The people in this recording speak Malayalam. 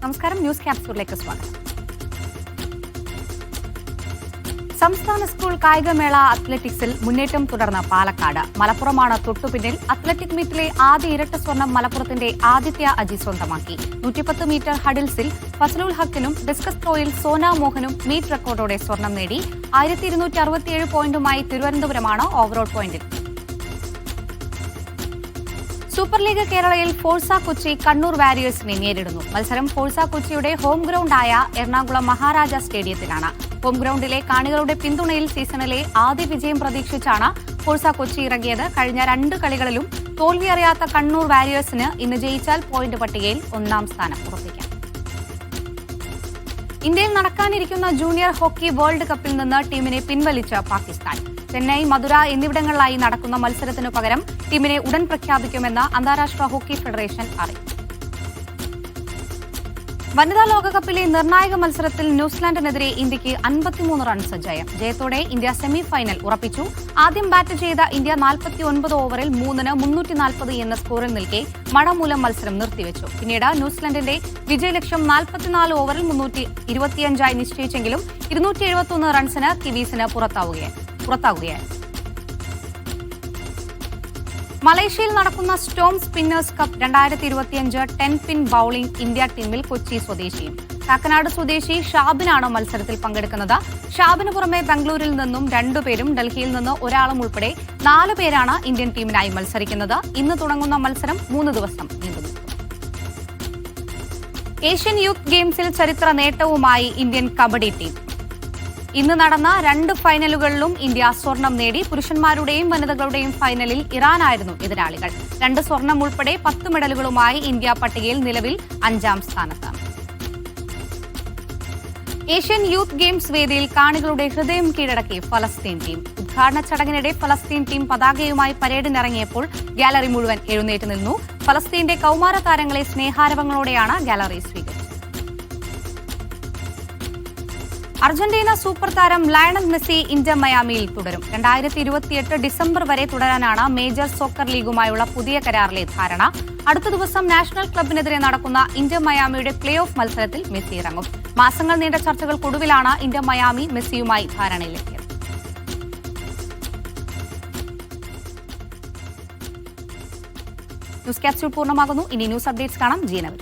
നമസ്കാരം, ന്യൂസ് ക്യാപ്സ്യൂളിലേക്ക് സ്വാഗതം. സംസ്ഥാന സ്കൂൾ കായികമേള അത്ലറ്റിക്സിൽ മുന്നേറ്റം തുടർന്ന പാലക്കാട്. മലപ്പുറമാണ് തൊട്ടുപിന്നിൽ. അത്ലറ്റിക് മീറ്റിലെ ആദ്യ ഇരട്ട സ്വർണം മലപ്പുറത്തിന്റെ ആദിത്യ അജി സ്വന്തമാക്കി. 110 മീറ്റർ ഹഡിൽസിൽ ഫസലുൽ ഹക്കിനും ഡിസ്കസ് ത്രോയിൽ സോന മോഹനും മീറ്റ് റെക്കോർഡോടെ സ്വർണം നേടി. 1267 പോയിന്റുമായി തിരുവനന്തപുരമാണ് ഓവറോൾ പോയിന്റിൽ. സൂപ്പർ ലീഗ് കേരളയിൽ ഫോഴ്സ കൊച്ചി കണ്ണൂർ വാരിയേഴ്സിനെ നേരിടുന്നു. മത്സരം ഫോഴ്സ കൊച്ചിയുടെ ഹോം ഗ്രൌണ്ടായ എറണാകുളം മഹാരാജ സ്റ്റേഡിയത്തിലാണ്. ഹോം ഗ്രൌണ്ടിലെ കാണികളുടെ പിന്തുണയിൽ സീസണിലെ ആദ്യ വിജയം പ്രതീക്ഷിച്ചാണ് ഫോഴ്സ കൊച്ചി ഇറങ്ങിയത്. കഴിഞ്ഞ 2 കളികളിലും തോൽവി അറിയാത്ത കണ്ണൂർ വാരിയേഴ്സിന് ഇന്ന് ജയിച്ചാൽ പോയിന്റ് പട്ടികയിൽ 1ാം സ്ഥാനം ഉറപ്പിക്കാം. ഇന്ത്യയിൽ നടക്കാനിരിക്കുന്ന ജൂനിയർ ഹോക്കി വേൾഡ് കപ്പിൽ നിന്ന് ടീമിനെ പിൻവലിച്ച പാകിസ്ഥാൻ. ചെന്നൈ, മധുര എന്നിവിടങ്ങളിലായി നടക്കുന്ന മത്സരത്തിനു പകരം ടീമിനെ ഉടൻ പ്രഖ്യാപിക്കുമെന്ന് അന്താരാഷ്ട്ര ഹോക്കി ഫെഡറേഷൻ അറിയിച്ചു. വനിതാ ലോകകപ്പിലെ നിർണായക മത്സരത്തിൽ ന്യൂസിലാൻഡിനെതിരെ ഇന്ത്യക്ക് 53 റൺസ് ജയം. ജയത്തോടെ ഇന്ത്യ സെമി ഫൈനൽ ഉറപ്പിച്ചു. ആദ്യം ബാറ്റ് ചെയ്ത ഇന്ത്യ 49 ഓവറിൽ 3-ന് 340 എന്ന സ്കോറിൽ നിൽക്കെ മഴ മൂലം മത്സരം നിർത്തിവെച്ചു. പിന്നീട് ന്യൂസിലൻഡിന്റെ വിജയലക്ഷ്യം 44 ഓവറിൽ 325 നിശ്ചയിച്ചെങ്കിലും 271 റൺസിന് കിവീസിന് പുറത്താവുകയായി. മലേഷ്യയിൽ നടക്കുന്ന സ്റ്റോം സ്പിന്നേഴ്സ് കപ്പ് 2025 10 പിൻ ബൌളിംഗ് ഇന്ത്യ ടീമിൽ കൊച്ചി സ്വദേശിയും കാക്കനാട് സ്വദേശി ഷാബിനാണ് മത്സരത്തിൽ പങ്കെടുക്കുന്നത്. ഷാബിന് പുറമെ ബംഗളൂരിൽ നിന്നും 2 പേരും ഡൽഹിയിൽ നിന്ന് ഒരാളും ഉൾപ്പെടെ 4 പേരാണ് ഇന്ത്യൻ ടീമിനായി മത്സരിക്കുന്നത്. ഇന്ന് തുടങ്ങുന്ന മത്സരം 3 ദിവസം നീണ്ടുനിൽക്കും. ഏഷ്യൻ യൂത്ത് ഗെയിംസിൽ ചരിത്ര നേട്ടവുമായി ഇന്ത്യൻ കബഡി ടീം. ഇന്ന് നടന്ന 2 ഫൈനലുകളിലും ഇന്ത്യ സ്വർണം നേടി. പുരുഷന്മാരുടെയും വനിതകളുടെയും ഫൈനലിൽ ഇറാനായിരുന്നു എതിരാളികൾ. 2 സ്വർണം ഉൾപ്പെടെ 10 മെഡലുകളുമായി ഇന്ത്യ പട്ടികയിൽ നിലവിൽ 5ാം സ്ഥാനത്താണ്. ഏഷ്യൻ യൂത്ത് ഗെയിംസ് വേദിയിൽ കാണികളുടെ ഹൃദയം കീഴടക്കി ഫലസ്തീൻ ടീം. ഉദ്ഘാടന ചടങ്ങിനിടെ ഫലസ്തീൻ ടീം പതാകയുമായി പരേഡിനിറങ്ങിയപ്പോൾ ഗാലറി മുഴുവൻ എഴുന്നേറ്റ് നിന്നു. ഫലസ്തീന്റെ കൌമാര താരങ്ങളെ സ്നേഹാരവങ്ങളോടെയാണ് ഗാലറി സ്വീകരിച്ചത്. അർജന്റീന സൂപ്പർ താരം ലയണൽ മെസ്സി ഇന്റർ മയാമിയിൽ തുടരും. 2028 ഡിസംബർ വരെ തുടരാനാണ് മേജർ സോക്കർ ലീഗുമായുള്ള പുതിയ കരാറിലെ ധാരണ. അടുത്ത ദിവസം നാഷണൽ ക്ലബിനെതിരെ നടക്കുന്ന ഇന്റർ മയാമിയുടെ പ്ലേ ഓഫ് മത്സരത്തിൽ മെസ്സി ഇറങ്ങും. മാസങ്ങൾ നീണ്ട ചർച്ചകൾക്കൊടുവിലാണ് ഇന്റർ മയാമി മെസ്സിയുമായി ധാരണയിലെത്തിയത്. ന്യൂസ് ക്യാപ്സ്യൂൾ പൂർണ്ണമാകുന്നു. ഇനി ന്യൂസ് അപ്ഡേറ്റ്സ് കാണാം. ജീനവർ.